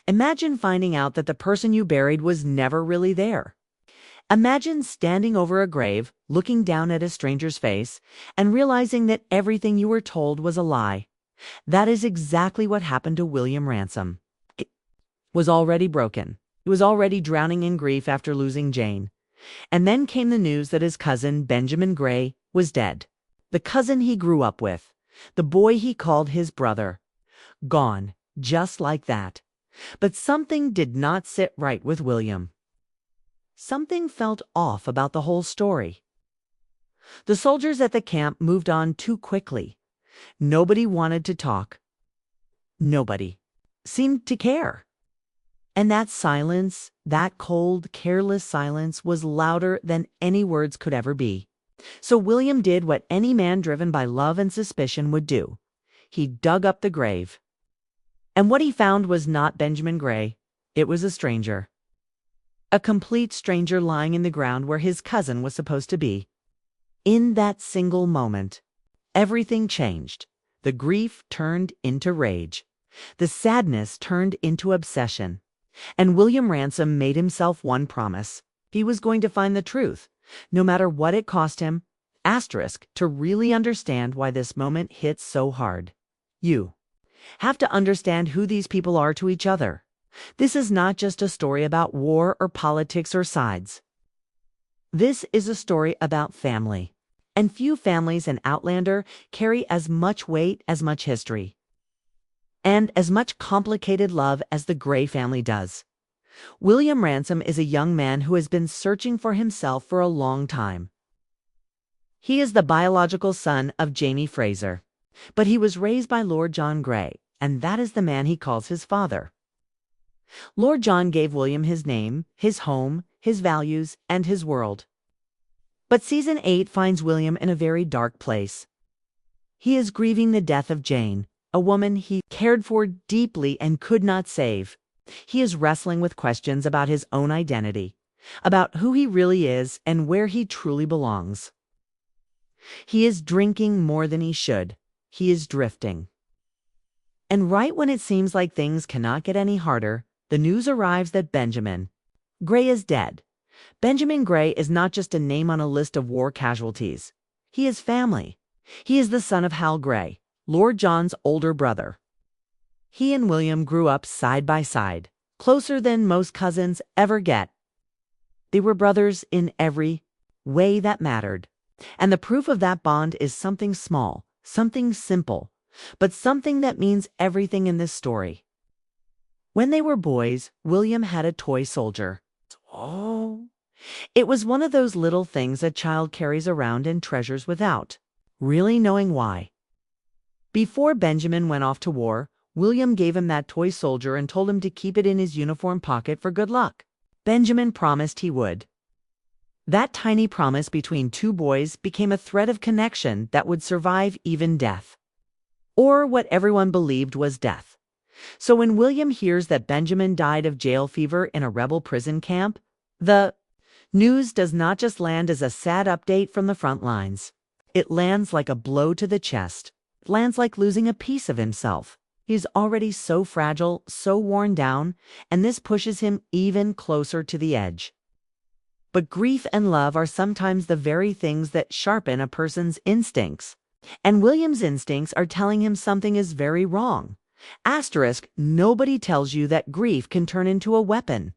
Imagine finding out that the person you buried was never really there. Imagine standing over a grave, looking down at a stranger's face, and realizing that everything you were told was a lie. That is exactly what happened to William Ransom. It was already broken. He was already drowning in grief after losing Jane. And then came the news that his cousin, Benjamin Gray, was dead. The cousin he grew up with. The boy he called his brother. Gone, just like that. But something did not sit right with William. Something felt off about the whole story. The soldiers at the camp moved on too quickly. Nobody wanted to talk. Nobody seemed to care. And that silence, that cold, careless silence, was louder than any words could ever be. So William did what any man driven by love and suspicion would do. He dug up the grave. And what he found was not Benjamin Gray. It was a stranger. A complete stranger lying in the ground where his cousin was supposed to be. In that single moment, everything changed. The grief turned into rage. The sadness turned into obsession. And William Ransom made himself one promise. He was going to find the truth, no matter what it cost him, to really understand why this moment hit so hard. You have to understand who these people are to each other. This is not just a story about war or politics or sides. This is a story about family. And few families in Outlander carry as much weight, as much history, and as much complicated love as the Gray family does. William Ransom is a young man who has been searching for himself for a long time. He is the biological son of Jamie Fraser, but he was raised by Lord John Gray, and that is the man he calls his father. Lord John gave William his name, his home, his values, and his world. But Season 8 finds William in a very dark place. He is grieving the death of Jane, a woman he cared for deeply and could not save. He is wrestling with questions about his own identity, about who he really is and where he truly belongs. He is drinking more than he should. He is drifting. And right when it seems like things cannot get any harder, the news arrives that Benjamin Gray is dead. Benjamin Gray is not just a name on a list of war casualties. He is family. He is the son of Hal Gray, Lord John's older brother. He and William grew up side by side, closer than most cousins ever get. They were brothers in every way that mattered. And the proof of that bond is something small, something simple, but something that means everything in this story. When they were boys, William had a toy soldier. Oh, it was one of those little things a child carries around and treasures without really knowing why. Before Benjamin went off to war, William gave him that toy soldier and told him to keep it in his uniform pocket for good luck. Benjamin promised he would. That tiny promise between two boys became a thread of connection that would survive even death. Or what everyone believed was death. So when William hears that Benjamin died of jail fever in a rebel prison camp, the news does not just land as a sad update from the front lines. It lands like a blow to the chest. It lands like losing a piece of himself. He's already so fragile, so worn down, and this pushes him even closer to the edge. But grief and love are sometimes the very things that sharpen a person's instincts. And William's instincts are telling him something is very wrong. Nobody tells you that grief can turn into a weapon.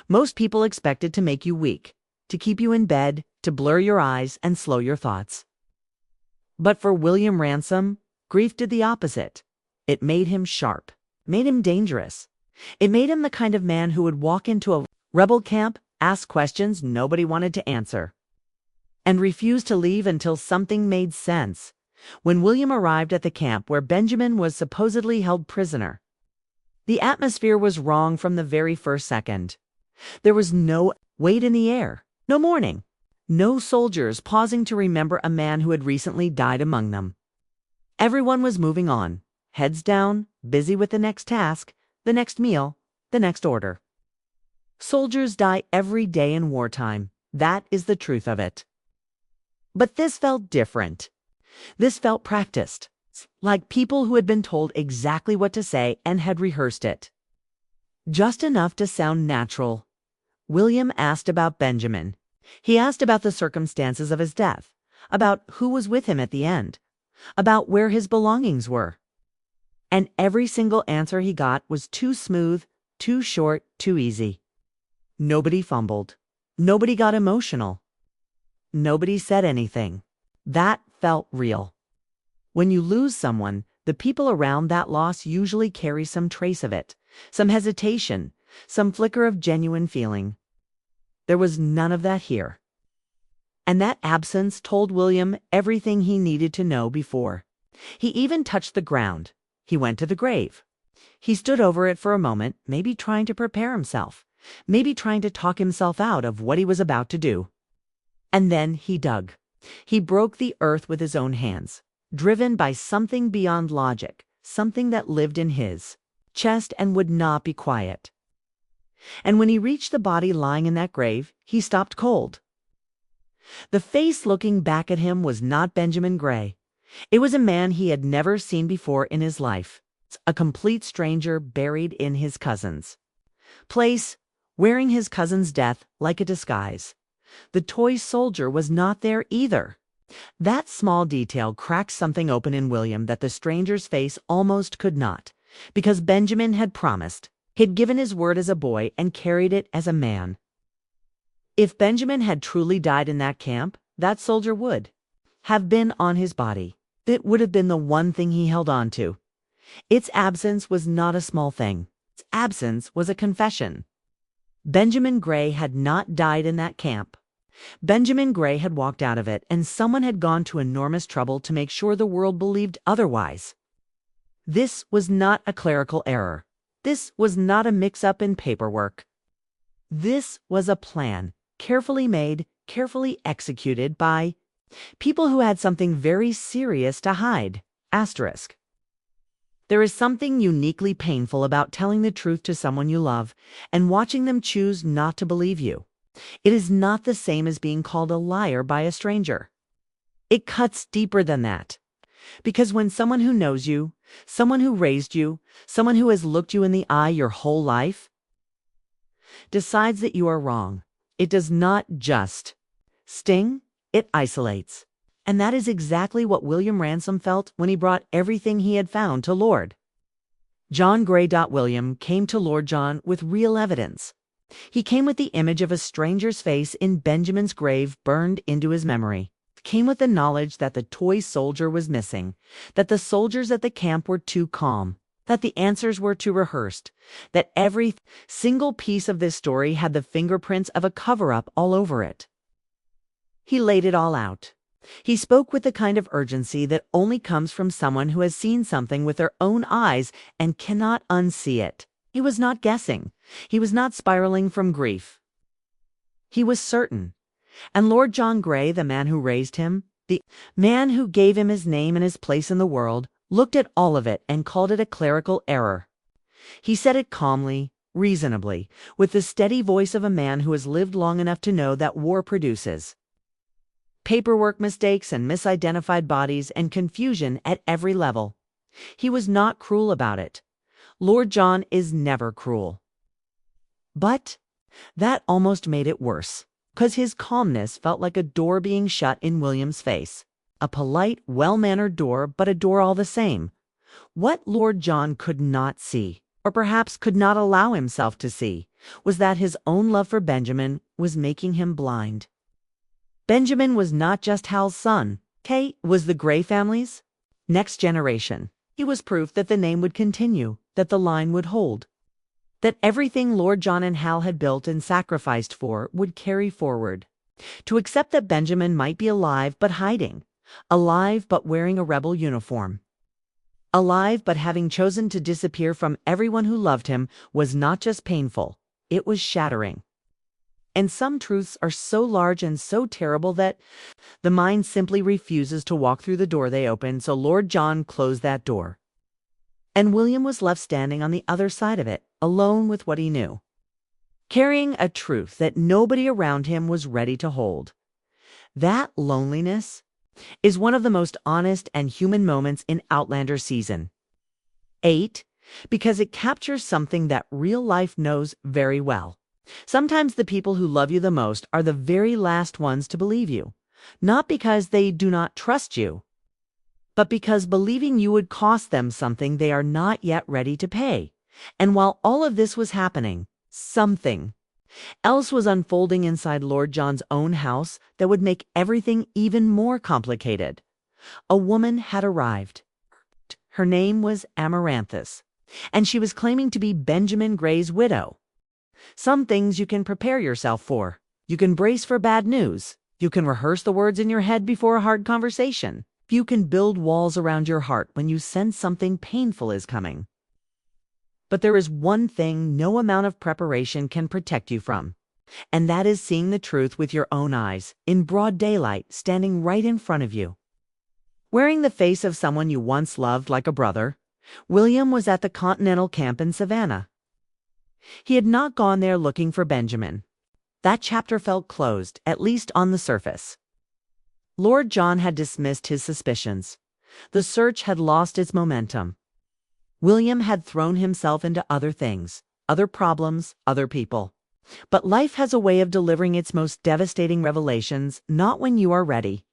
Most people expect it to make you weak, to keep you in bed, to blur your eyes and slow your thoughts. But for William Ransom, grief did the opposite. It made him sharp, made him dangerous. It made him the kind of man who would walk into a rebel camp, ask questions nobody wanted to answer, and refuse to leave until something made sense. When William arrived at the camp where Benjamin was supposedly held prisoner, the atmosphere was wrong from the very first second. There was no weight in the air, no mourning, no soldiers pausing to remember a man who had recently died among them. Everyone was moving on, heads down, busy with the next task, the next meal, the next order. Soldiers die every day in wartime. That is the truth of it. But this felt different. This felt practiced, like people who had been told exactly what to say and had rehearsed it. Just enough to sound natural. William asked about Benjamin. He asked about the circumstances of his death, about who was with him at the end, about where his belongings were. And every single answer he got was too smooth, too short, too easy. Nobody fumbled. Nobody got emotional. Nobody said anything. That felt real. When you lose someone, the people around that loss usually carry some trace of it, some hesitation, some flicker of genuine feeling. There was none of that here. And that absence told William everything he needed to know before. He even touched the ground. He went to the grave. He stood over it for a moment, maybe trying to prepare himself, maybe trying to talk himself out of what he was about to do. And then he dug. He broke the earth with his own hands, driven by something beyond logic, something that lived in his chest and would not be quiet. And when he reached the body lying in that grave, he stopped cold. The face looking back at him was not Benjamin Gray. It was a man he had never seen before in his life, a complete stranger buried in his cousin's place, wearing his cousin's death like a disguise. The toy soldier was not there either. That small detail cracked something open in William that the stranger's face almost could not, because Benjamin had promised. He'd given his word as a boy and carried it as a man. If Benjamin had truly died in that camp, that soldier would have been on his body. It would have been the one thing he held on to. Its absence was not a small thing. Its absence was a confession. Benjamin Gray had not died in that camp. Benjamin Gray had walked out of it, and someone had gone to enormous trouble to make sure the world believed otherwise. This was not a clerical error. This was not a mix-up in paperwork. This was a plan, carefully made, carefully executed by people who had something very serious to hide. Asterisk. There is something uniquely painful about telling the truth to someone you love and watching them choose not to believe you. It is not the same as being called a liar by a stranger. It cuts deeper than that. Because when someone who knows you, someone who raised you, someone who has looked you in the eye your whole life, decides that you are wrong, it does not just sting, it isolates. And that is exactly what William Ransom felt when he brought everything he had found to Lord John Gray. William came to Lord John with real evidence. He came with the image of a stranger's face in Benjamin's grave burned into his memory. Came with the knowledge that the toy soldier was missing, that the soldiers at the camp were too calm, that the answers were too rehearsed, that every single piece of this story had the fingerprints of a cover-up all over it. He laid it all out. He spoke with the kind of urgency that only comes from someone who has seen something with their own eyes and cannot unsee it. He was not guessing. He was not spiraling from grief. He was certain. And Lord John Gray, the man who raised him, the man who gave him his name and his place in the world, looked at all of it and called it a clerical error. He said it calmly, reasonably, with the steady voice of a man who has lived long enough to know that war produces paperwork mistakes and misidentified bodies and confusion at every level. He was not cruel about it. Lord John is never cruel. But that almost made it worse, because his calmness felt like a door being shut in William's face. A polite, well-mannered door, but a door all the same. What Lord John could not see, or perhaps could not allow himself to see, was that his own love for Benjamin was making him blind. Benjamin was not just Hal's son. Kay was the Gray family's next generation. He was proof that the name would continue, that the line would hold, that everything Lord John and Hal had built and sacrificed for would carry forward. To accept that Benjamin might be alive but hiding, alive but wearing a rebel uniform, alive but having chosen to disappear from everyone who loved him was not just painful, it was shattering. And some truths are so large and so terrible that the mind simply refuses to walk through the door they open, so Lord John closed that door. And William was left standing on the other side of it, alone with what he knew, carrying a truth that nobody around him was ready to hold. That loneliness is one of the most honest and human moments in Outlander Season 8, because it captures something that real life knows very well. Sometimes the people who love you the most are the very last ones to believe you, not because they do not trust you, but because believing you would cost them something they are not yet ready to pay. And while all of this was happening, something else was unfolding inside Lord John's own house that would make everything even more complicated. A woman had arrived. Her name was Amaranthus, and she was claiming to be Benjamin Gray's widow. Some things you can prepare yourself for. You can brace for bad news. You can rehearse the words in your head before a hard conversation. You can build walls around your heart when you sense something painful is coming. But there is one thing no amount of preparation can protect you from, and that is seeing the truth with your own eyes, in broad daylight, standing right in front of you. Wearing the face of someone you once loved like a brother, William was at the Continental camp in Savannah. He had not gone there looking for Benjamin. That chapter felt closed, at least on the surface. Lord John had dismissed his suspicions. The search had lost its momentum. William had thrown himself into other things, other problems, other people. But life has a way of delivering its most devastating revelations, not when you are ready,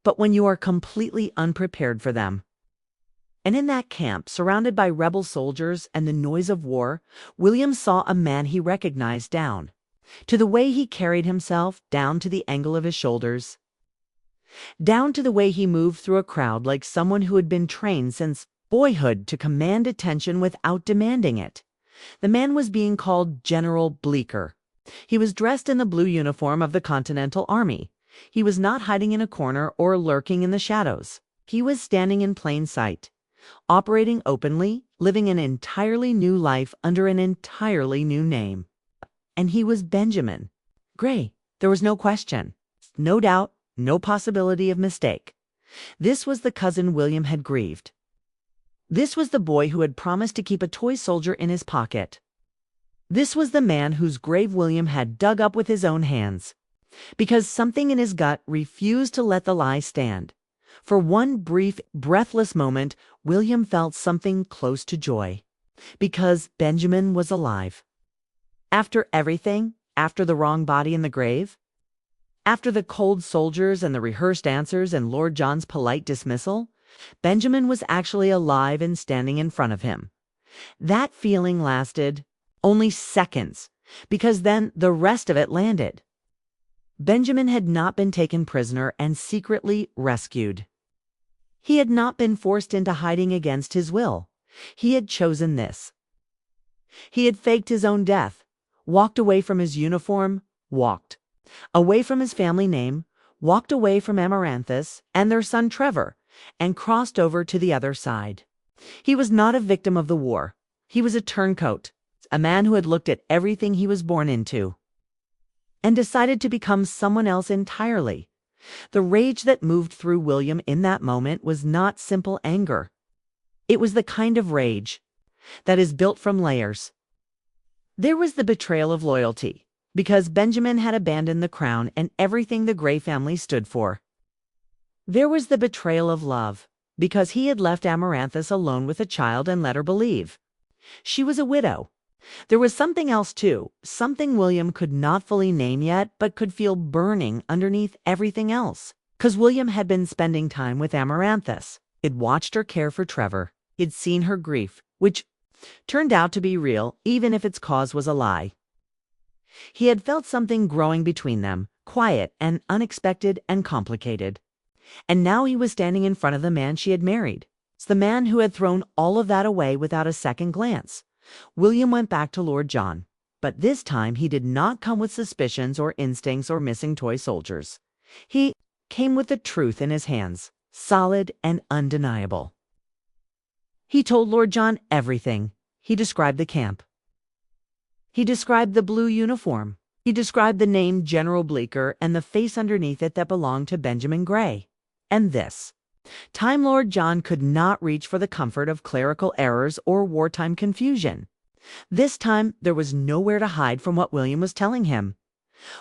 but when you are completely unprepared for them. And in that camp, surrounded by rebel soldiers and the noise of war, William saw a man he recognized down to the way he carried himself, down to the angle of his shoulders, down to the way he moved through a crowd like someone who had been trained since boyhood to command attention without demanding it. The man was being called General Bleecker. He was dressed in the blue uniform of the Continental Army. He was not hiding in a corner or lurking in the shadows. He was standing in plain sight, operating openly, living an entirely new life under an entirely new name. And he was Benjamin Gray. There was no question, no doubt, no possibility of mistake. This was the cousin William had grieved. This was the boy who had promised to keep a toy soldier in his pocket. This was the man whose grave William had dug up with his own hands, because something in his gut refused to let the lie stand. For one brief, breathless moment, William felt something close to joy, because Benjamin was alive. After everything, after the wrong body in the grave, after the cold soldiers and the rehearsed answers and Lord John's polite dismissal, Benjamin was actually alive and standing in front of him. That feeling lasted only seconds, because then the rest of it landed. Benjamin had not been taken prisoner and secretly rescued. He had not been forced into hiding against his will. He had chosen this. He had faked his own death, walked away from his uniform, walked away from his family name, walked away from Amaranthus and their son Trevor, and crossed over to the other side. He was not a victim of the war. He was a turncoat, a man who had looked at everything he was born into and decided to become someone else entirely. The rage that moved through William in that moment was not simple anger. It was the kind of rage that is built from layers. There was the betrayal of loyalty, because Benjamin had abandoned the crown and everything the Gray family stood for. There was the betrayal of love, because he had left Amaranthus alone with a child and let her believe she was a widow. There was something else too, something William could not fully name yet, but could feel burning underneath everything else. Because William had been spending time with Amaranthus. He'd watched her care for Trevor. He'd seen her grief, which turned out to be real, even if its cause was a lie. He had felt something growing between them, quiet and unexpected and complicated. And now he was standing in front of the man she had married. It's the man who had thrown all of that away without a second glance. William went back to Lord John, but this time he did not come with suspicions or instincts or missing toy soldiers. He came with the truth in his hands, solid and undeniable. He told Lord John everything. He described the camp. He described the blue uniform. He described the name General Bleecker and the face underneath it that belonged to Benjamin Gray. And this time Lord John could not reach for the comfort of clerical errors or wartime confusion. This time there was nowhere to hide from what William was telling him.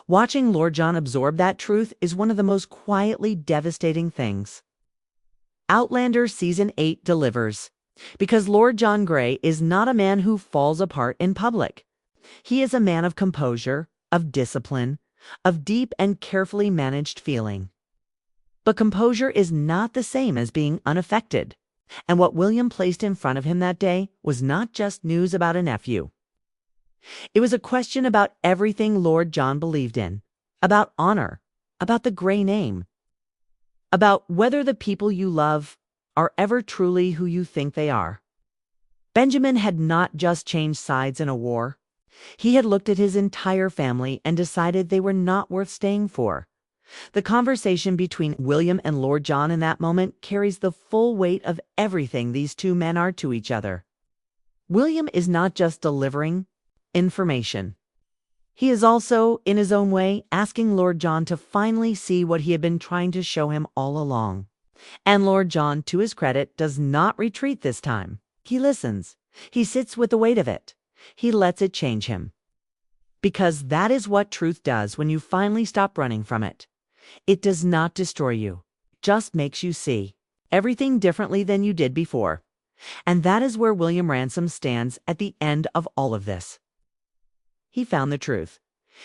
Watching Lord John absorb that truth is one of the most quietly devastating things. Outlander Season 8 delivers. Because Lord John Grey is not a man who falls apart in public. He is a man of composure, of discipline, of deep and carefully managed feeling. But composure is not the same as being unaffected. And what William placed in front of him that day was not just news about a nephew. It was a question about everything Lord John believed in, about honor, about the Grey name, about whether the people you love are ever truly who you think they are. Benjamin had not just changed sides in a war. He had looked at his entire family and decided they were not worth staying for. The conversation between William and Lord John in that moment carries the full weight of everything these two men are to each other. William is not just delivering information. He is also, in his own way, asking Lord John to finally see what he had been trying to show him all along. And Lord John, to his credit, does not retreat this time. He listens. He sits with the weight of it. He lets it change him. Because that is what truth does when you finally stop running from it. It does not destroy you, just makes you see everything differently than you did before. And that is where William Ransom stands at the end of all of this. He found the truth.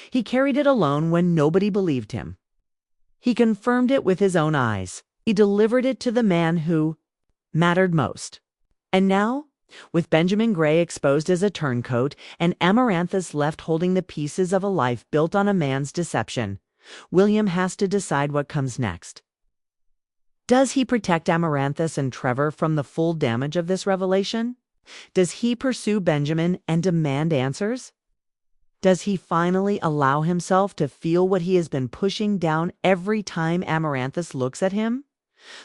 He carried it alone when nobody believed him. He confirmed it with his own eyes. He delivered it to the man who mattered most. And now, with Benjamin Grey exposed as a turncoat and Amaranthus left holding the pieces of a life built on a man's deception, William has to decide what comes next. Does he protect Amaranthus and Trevor from the full damage of this revelation? Does he pursue Benjamin and demand answers? Does he finally allow himself to feel what he has been pushing down every time Amaranthus looks at him?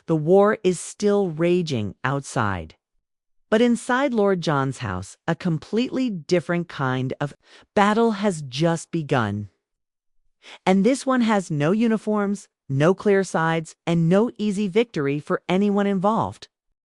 The war is still raging outside. But inside Lord John's house, a completely different kind of battle has just begun. And this one has no uniforms, no clear sides, and no easy victory for anyone involved.